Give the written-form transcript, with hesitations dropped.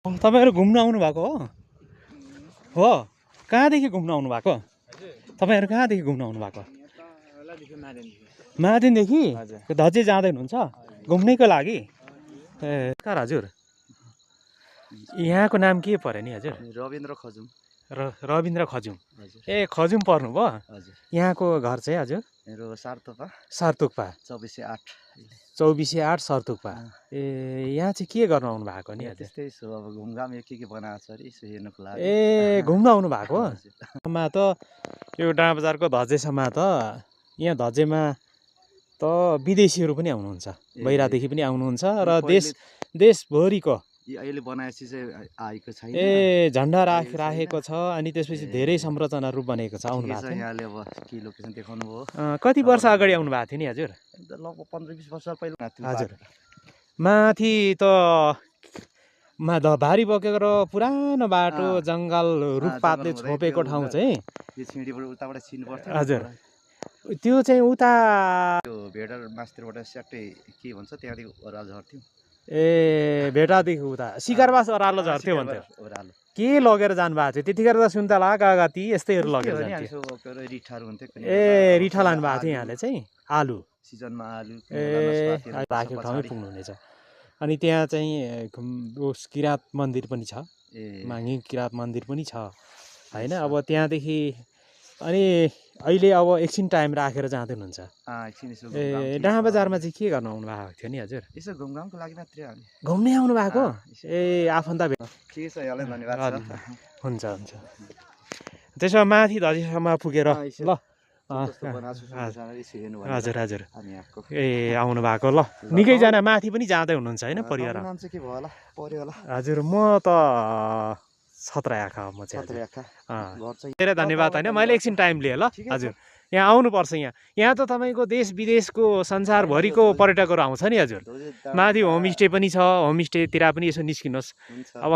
तपाईहरु घुम्न आउनु भएको हो कहाँदेखि घुम्न आउनु भएको तपाईहरु कहाँदेखि घुम्न आउनु भएको मादिनदेखि धजे जाँदै हुनुहुन्छ घुम्नेको लागि ए हजुर यहाँको नाम के पर्यो नि हजुर रविन्द्र खजुम रविन्द्र खजुम ए खजुम पर्नु भयो हजुर यहाँको घर चाहिँ हजुर मेरो सार्तुकपा 24/8 सार्तुकपा ए यहाँ चाहिँ के गर्न आउनु भएको नि त्यस्तै छ अब घुमघाम के बनाएको छ रे यसो हेर्नको लागि ए घुम्न आउनु भएको मा त यो डाँडा बजारको धजेसम्म त यहाँ धजेमा त विदेशीहरू पनि आउनुहुन्छ बाहिरदेखि पनि आउनुहुन्छ र देशभरिको अहिले बनाएपछि चाहिँ आएको छैन ए झन्डा राखेको छ अनि त्यसपछि धेरै संरचना रूप बनेको छ आउनु भएको यहाँले अब के लोकेसन देखाउनु भयो कति वर्ष अगाडि आउनु भएको थियो नि हजुर लगभग 15-20 वर्ष पहिला हजुर माथि त भारी बोकेर पुरानो बाटो जङ्गल रुखपातले छोपेको ठाउँ चाहिँ यो छिडीबाट उताबाट छिर्नु पर्थ्यो हजुर त्यो चाहिँ उता त्यो भेडर मास्तिरबाट स्याट्टै के भन्छ त्यहाँदेखि ओह्रालो झर्थ्यो ए भेटादेखि उता सिकारबास ओह्रालो झर्थ्यो भन्थ्यो ओह्रालो के लगेर जानु भएको थियो त्यतिखेर त सुन्तला कागती यस्तैहरू लगेर जान्थ्यो रिठाहरू हुन्थ्यो ए रिठा लानु भएको थियो यहाँले चाहिँ आलु सिजनमा आलु ए राखेको ठाउँमै पुग्नुहुनेछ अनि त्यहाँ चाहिँ उस किराँत मन्दिर पनि छ माघी किराँत मन्दिर पनि छ होइन अब त्यहाँदेखि अनि अहिले अब एकछिन टाइम राखेर जाँदै हुनुहुन्छ ए डाँडा बजारमा चाहिँ के गर्न आउनु भएको थियो नि हजुर यसो घुमघामको लागि मात्रै हो घुम्नै आउनु भएको ए आफन्त भेट ठिकै छ यहाँलाई धन्यवाद हुन्छ हुन्छ त्यसो माथि धजेसम्म पुगेर ल हजुर हजुर ए आउनु भएको ल निकैजना माथि पनि जाँदै हुनुहुन्छ होइन परिवार हजुर म त छत्रयाखा म चाहिँ धेरै धन्यवाद होइन मैले एकछिन टाइम लिएँ ल हजुर यहाँ आउनुपर्छ यहाँ त तपाईँको देश विदेशको संसारभरिको पर्यटकहरू आउँछ नि हजुर माथि होमस्टे पनि छ होमस्टेतिर पनि यसो निस्किनुहोस् अब